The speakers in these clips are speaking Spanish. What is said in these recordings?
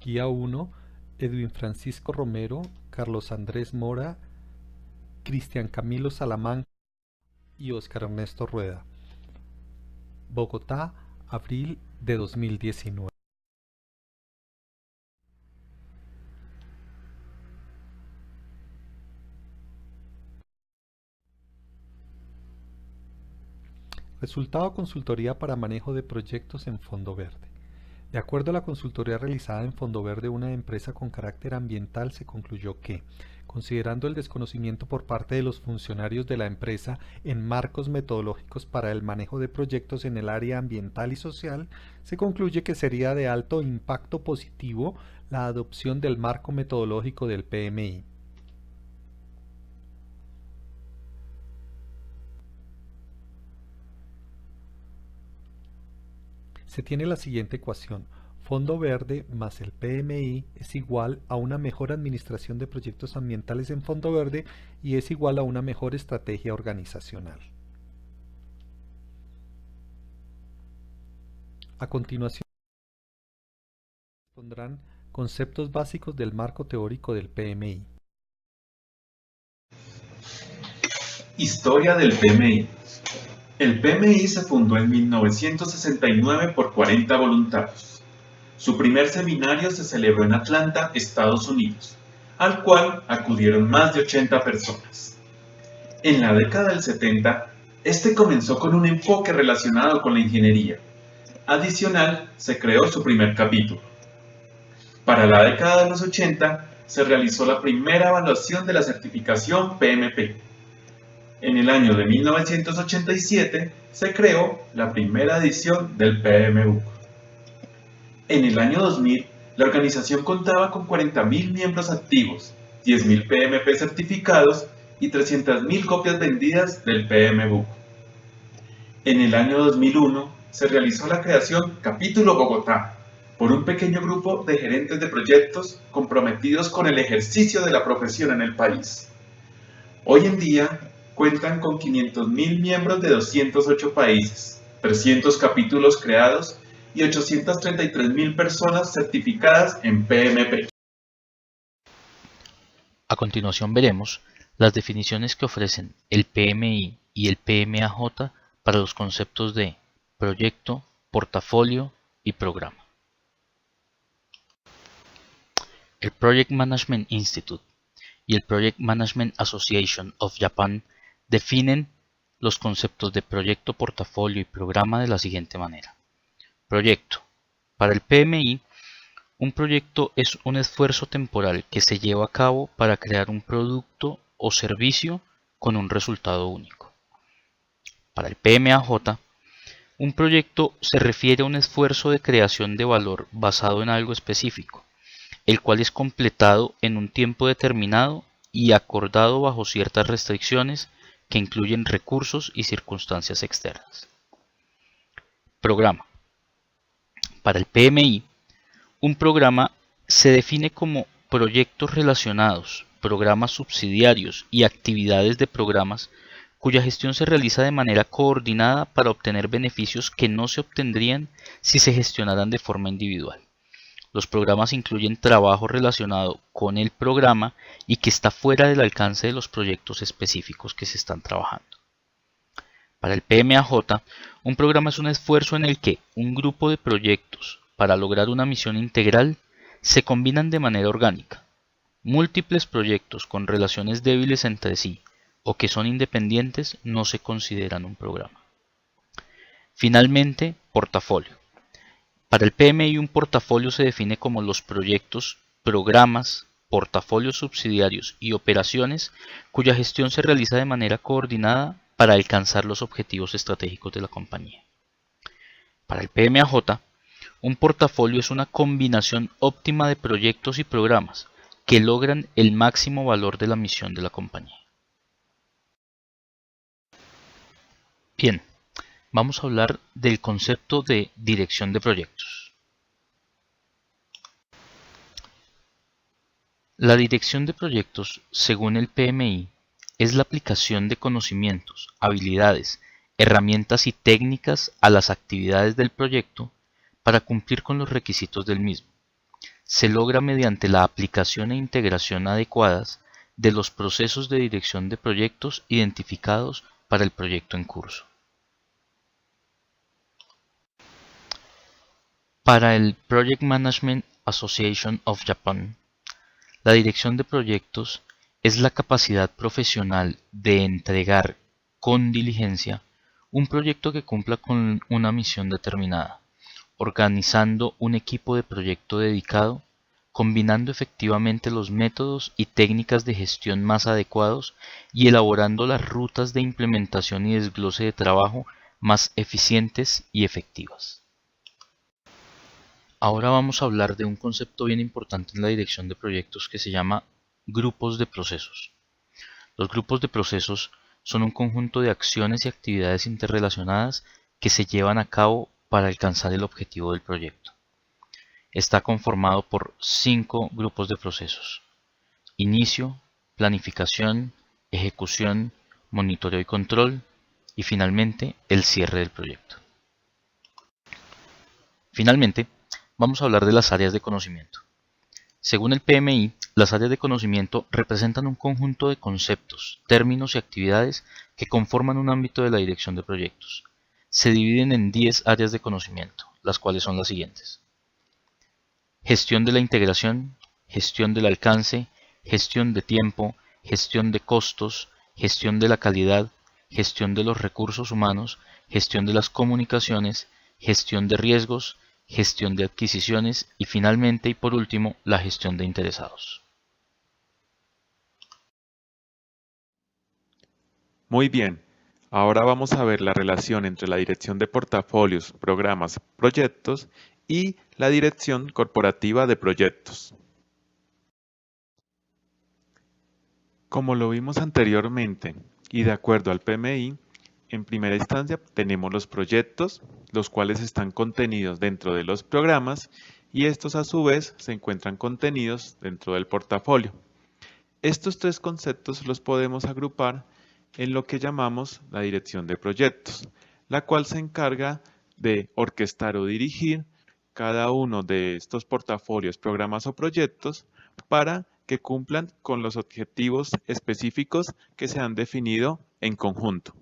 Guía 1, Edwin Francisco Romero, Carlos Andrés Mora, Cristian Camilo Salamanca y Óscar Ernesto Rueda. Bogotá, abril de 2019. Resultado: consultoría para manejo de proyectos en Fondo Verde. De acuerdo a la consultoría realizada en Fondo Verde, una empresa con carácter ambiental, se concluyó que, considerando el desconocimiento por parte de los funcionarios de la empresa en marcos metodológicos para el manejo de proyectos en el área ambiental y social, se concluye que sería de alto impacto positivo la adopción del marco metodológico del PMI. Se tiene la siguiente ecuación: Fondo Verde más el PMI es igual a una mejor administración de proyectos ambientales en Fondo Verde y es igual a una mejor estrategia organizacional. A continuación pondrán conceptos básicos del marco teórico del PMI. Historia del PMI. El PMI se fundó en 1969 por 40 voluntarios. Su primer seminario se celebró en Atlanta, Estados Unidos, al cual acudieron más de 80 personas. En la década del 70, este comenzó con un enfoque relacionado con la ingeniería. Adicional, se creó su primer capítulo. Para la década de los 80, se realizó la primera evaluación de la certificación PMP. En el año de 1987 se creó la primera edición del PMBOK. En el año 2000, la organización contaba con 40.000 miembros activos, 10.000 PMP certificados y 300.000 copias vendidas del PMBOK. En el año 2001 se realizó la creación Capítulo Bogotá por un pequeño grupo de gerentes de proyectos comprometidos con el ejercicio de la profesión en el país. Hoy en día, cuentan con 500.000 miembros de 208 países, 300 capítulos creados y 833.000 personas certificadas en PMP. A continuación veremos las definiciones que ofrecen el PMI y el PMAJ para los conceptos de proyecto, portafolio y programa. El Project Management Institute y el Project Management Association of Japan definen los conceptos de proyecto, portafolio y programa de la siguiente manera. Proyecto. Para el PMI, un proyecto es un esfuerzo temporal que se lleva a cabo para crear un producto o servicio con un resultado único. Para el PMAJ, un proyecto se refiere a un esfuerzo de creación de valor basado en algo específico, el cual es completado en un tiempo determinado y acordado bajo ciertas restricciones que incluyen recursos y circunstancias externas. Programa. Para el PMI, un programa se define como proyectos relacionados, programas subsidiarios y actividades de programas cuya gestión se realiza de manera coordinada para obtener beneficios que no se obtendrían si se gestionaran de forma individual. Los programas incluyen trabajo relacionado con el programa y que está fuera del alcance de los proyectos específicos que se están trabajando. Para el PMAJ, un programa es un esfuerzo en el que un grupo de proyectos, para lograr una misión integral, se combinan de manera orgánica. Múltiples proyectos con relaciones débiles entre sí o que son independientes no se consideran un programa. Finalmente, portafolio. Para el PMI, un portafolio se define como los proyectos, programas, portafolios subsidiarios y operaciones cuya gestión se realiza de manera coordinada para alcanzar los objetivos estratégicos de la compañía. Para el PMAJ, un portafolio es una combinación óptima de proyectos y programas que logran el máximo valor de la misión de la compañía. Bien. Vamos a hablar del concepto de dirección de proyectos. La dirección de proyectos, según el PMI, es la aplicación de conocimientos, habilidades, herramientas y técnicas a las actividades del proyecto para cumplir con los requisitos del mismo. se logra mediante la aplicación e integración adecuadas de los procesos de dirección de proyectos identificados para el proyecto en curso. Para el Project Management Association of Japan, la dirección de proyectos es la capacidad profesional de entregar con diligencia un proyecto que cumpla con una misión determinada, organizando un equipo de proyecto dedicado, combinando efectivamente los métodos y técnicas de gestión más adecuados y elaborando las rutas de implementación y desglose de trabajo más eficientes y efectivas. Ahora vamos a hablar de un concepto bien importante en la dirección de proyectos que se llama grupos de procesos. Los grupos de procesos son un conjunto de acciones y actividades interrelacionadas que se llevan a cabo para alcanzar el objetivo del proyecto. Está conformado por 5 grupos de procesos: inicio, planificación, ejecución, monitoreo y control, y finalmente el cierre del proyecto. Finalmente, vamos a hablar de las áreas de conocimiento. Según el PMI, las áreas de conocimiento representan un conjunto de conceptos, términos y actividades que conforman un ámbito de la dirección de proyectos. Se dividen en 10 áreas de conocimiento, las cuales son las siguientes: gestión de la integración, gestión del alcance, gestión de tiempo, gestión de costos, gestión de la calidad, gestión de los recursos humanos, gestión de las comunicaciones, gestión de riesgos, gestión de adquisiciones y finalmente y por último la gestión de interesados. Muy bien, ahora vamos a ver la relación entre la dirección de portafolios, programas, proyectos y la dirección corporativa de proyectos. Como lo vimos anteriormente y de acuerdo al PMI, en primera instancia tenemos los proyectos, los cuales están contenidos dentro de los programas y estos a su vez se encuentran contenidos dentro del portafolio. Estos 3 conceptos los podemos agrupar en lo que llamamos la dirección de proyectos, la cual se encarga de orquestar o dirigir cada uno de estos portafolios, programas o proyectos para que cumplan con los objetivos específicos que se han definido en conjunto.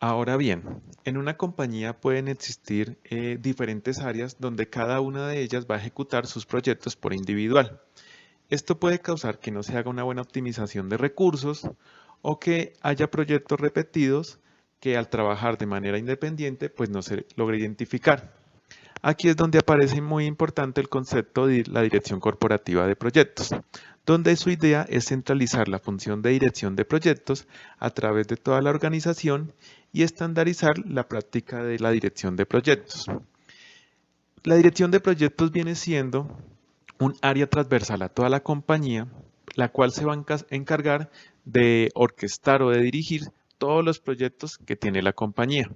Ahora bien, en una compañía pueden existir diferentes áreas donde cada una de ellas va a ejecutar sus proyectos por individual. Esto puede causar que no se haga una buena optimización de recursos o que haya proyectos repetidos que al trabajar de manera independiente pues no se logre identificar. Aquí es donde aparece muy importante el concepto de la dirección corporativa de proyectos, donde su idea es centralizar la función de dirección de proyectos a través de toda la organización y estandarizar la práctica de la dirección de proyectos. La dirección de proyectos viene siendo un área transversal a toda la compañía, la cual se va a encargar de orquestar o de dirigir todos los proyectos que tiene la compañía.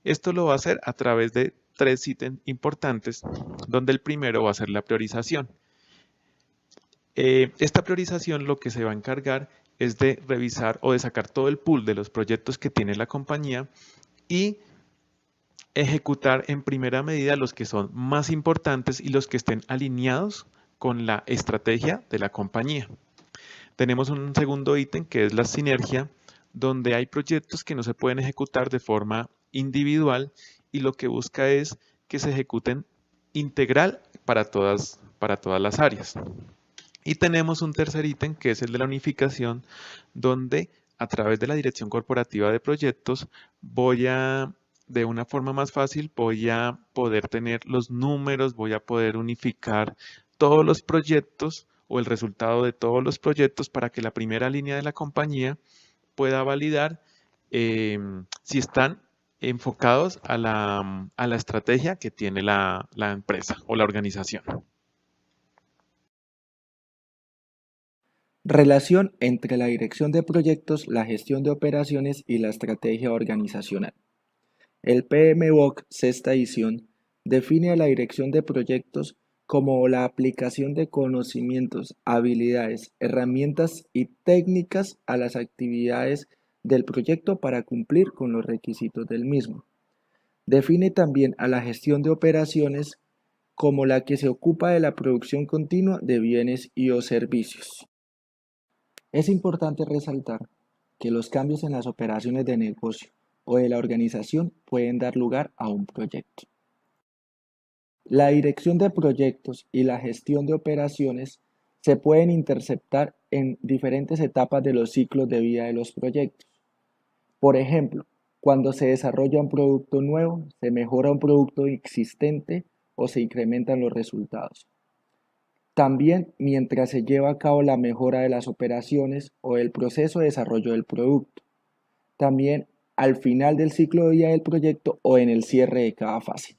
Esto lo va a hacer a través de 3 ítems importantes, donde el primero va a ser la priorización. Esta priorización lo que se va a encargar es de revisar o de sacar todo el pool de los proyectos que tiene la compañía y ejecutar en primera medida los que son más importantes y los que estén alineados con la estrategia de la compañía. Tenemos un segundo ítem que es la sinergia, donde hay proyectos que no se pueden ejecutar de forma individual y lo que busca es que se ejecuten integral para todas las áreas. Y tenemos un tercer ítem que es el de la unificación, donde a través de la dirección corporativa de proyectos de una forma más fácil, voy a poder tener los números, voy a poder unificar todos los proyectos o el resultado de todos los proyectos para que la primera línea de la compañía pueda validar si están enfocados a la estrategia que tiene la empresa o la organización. Relación entre la dirección de proyectos, la gestión de operaciones y la estrategia organizacional. El PMBOK sexta edición define a la dirección de proyectos como la aplicación de conocimientos, habilidades, herramientas y técnicas a las actividades del proyecto para cumplir con los requisitos del mismo. Define también a la gestión de operaciones como la que se ocupa de la producción continua de bienes y o servicios. Es importante resaltar que los cambios en las operaciones de negocio o de la organización pueden dar lugar a un proyecto. La dirección de proyectos y la gestión de operaciones se pueden interceptar en diferentes etapas de los ciclos de vida de los proyectos. Por ejemplo, cuando se desarrolla un producto nuevo, se mejora un producto existente o se incrementan los resultados. También mientras se lleva a cabo la mejora de las operaciones o el proceso de desarrollo del producto. También al final del ciclo de vida del proyecto o en el cierre de cada fase.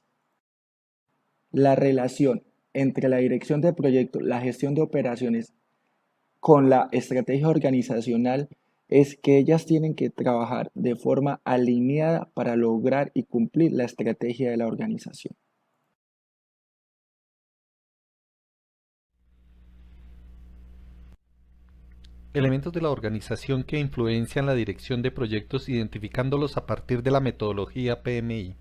La relación entre la dirección de proyecto, la gestión de operaciones con la estrategia organizacional es que ellas tienen que trabajar de forma alineada para lograr y cumplir la estrategia de la organización. Elementos de la organización que influencian la dirección de proyectos identificándolos a partir de la metodología PMI.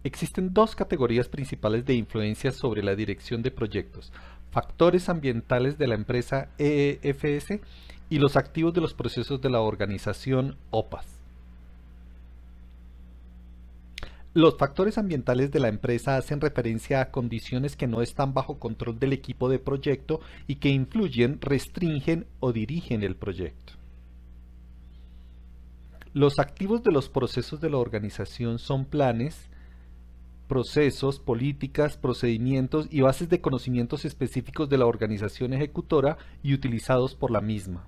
Existen dos categorías principales de influencia sobre la dirección de proyectos: factores ambientales de la empresa EEFS y los activos de los procesos de la organización OPAS. Los factores ambientales de la empresa hacen referencia a condiciones que no están bajo control del equipo de proyecto y que influyen, restringen o dirigen el proyecto. Los activos de los procesos de la organización son planes, procesos, políticas, procedimientos y bases de conocimientos específicos de la organización ejecutora y utilizados por la misma.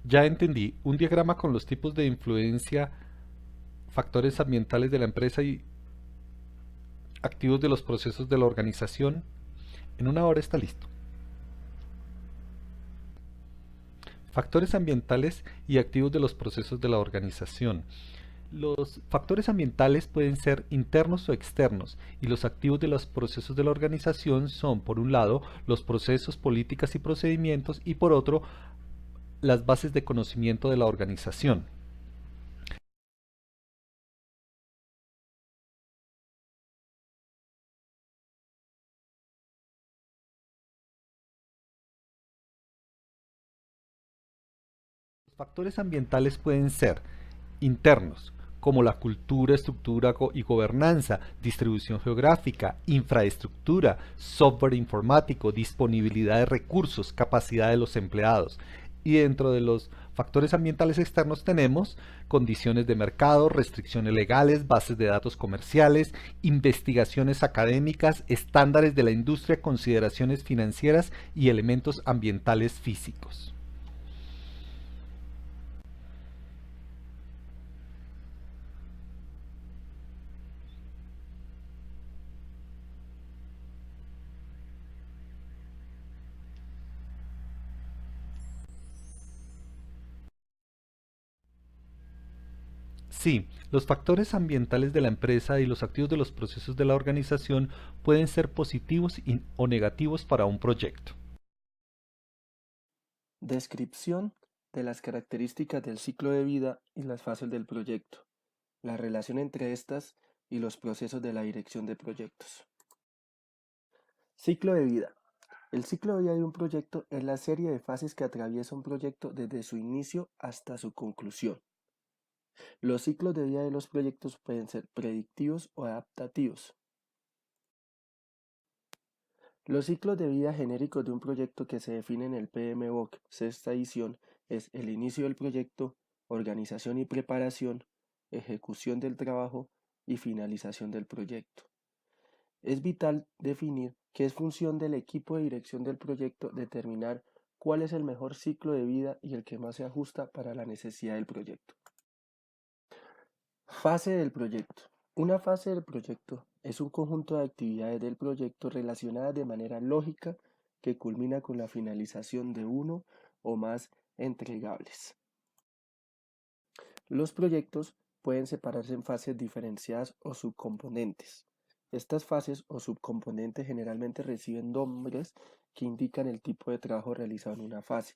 Ya entendí, un diagrama con los tipos de influencia, factores ambientales de la empresa y activos de los procesos de la organización. En una hora está listo. Factores ambientales y activos de los procesos de la organización. Los factores ambientales pueden ser internos o externos y los activos de los procesos de la organización son, por un lado, los procesos, políticas y procedimientos y por otro, las bases de conocimiento de la organización. Los factores ambientales pueden ser internos, como la cultura, estructura y gobernanza, distribución geográfica, infraestructura, software informático, disponibilidad de recursos, capacidad de los empleados. Y dentro de los factores ambientales externos tenemos condiciones de mercado, restricciones legales, bases de datos comerciales, investigaciones académicas, estándares de la industria, consideraciones financieras y elementos ambientales físicos. Sí, los factores ambientales de la empresa y los activos de los procesos de la organización pueden ser positivos o negativos para un proyecto. Descripción de las características del ciclo de vida y las fases del proyecto, la relación entre estas y los procesos de la dirección de proyectos. Ciclo de vida. El ciclo de vida de un proyecto es la serie de fases que atraviesa un proyecto desde su inicio hasta su conclusión. Los ciclos de vida de los proyectos pueden ser predictivos o adaptativos. Los ciclos de vida genéricos de un proyecto que se definen en el PMBOK sexta edición es el inicio del proyecto, organización y preparación, ejecución del trabajo y finalización del proyecto. Es vital definir que es función del equipo de dirección del proyecto determinar cuál es el mejor ciclo de vida y el que más se ajusta para la necesidad del proyecto. Fase del proyecto. Una fase del proyecto es un conjunto de actividades del proyecto relacionadas de manera lógica que culmina con la finalización de uno o más entregables. Los proyectos pueden separarse en fases diferenciadas o subcomponentes. Estas fases o subcomponentes generalmente reciben nombres que indican el tipo de trabajo realizado en una fase.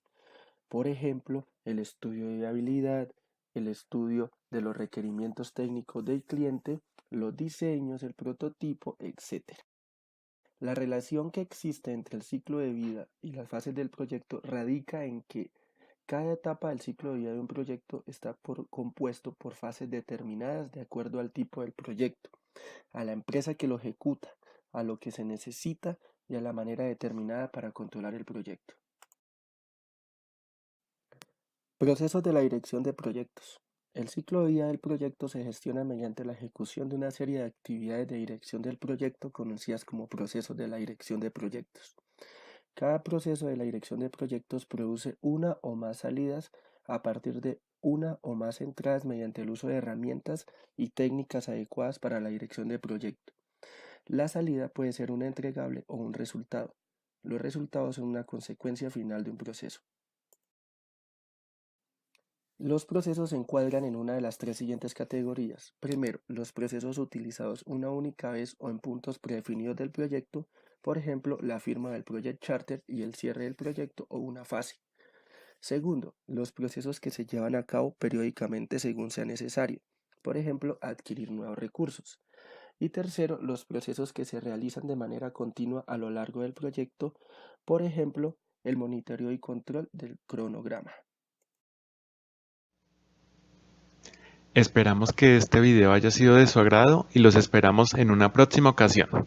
Por ejemplo, el estudio de viabilidad, el estudio de los requerimientos técnicos del cliente, los diseños, el prototipo, etc. La relación que existe entre el ciclo de vida y las fases del proyecto radica en que cada etapa del ciclo de vida de un proyecto está compuesto por fases determinadas de acuerdo al tipo del proyecto, a la empresa que lo ejecuta, a lo que se necesita y a la manera determinada para controlar el proyecto. Procesos de la dirección de proyectos. El ciclo de vida del proyecto se gestiona mediante la ejecución de una serie de actividades de dirección del proyecto conocidas como procesos de la dirección de proyectos. Cada proceso de la dirección de proyectos produce una o más salidas a partir de una o más entradas mediante el uso de herramientas y técnicas adecuadas para la dirección de proyecto. La salida puede ser un entregable o un resultado. Los resultados son una consecuencia final de un proceso. Los procesos se encuadran en una de las tres siguientes categorías. Primero, los procesos utilizados una única vez o en puntos predefinidos del proyecto, por ejemplo, la firma del Project Charter y el cierre del proyecto o una fase. Segundo, los procesos que se llevan a cabo periódicamente según sea necesario, por ejemplo, adquirir nuevos recursos. Y tercero, los procesos que se realizan de manera continua a lo largo del proyecto, por ejemplo, el monitoreo y control del cronograma. Esperamos que este video haya sido de su agrado y los esperamos en una próxima ocasión.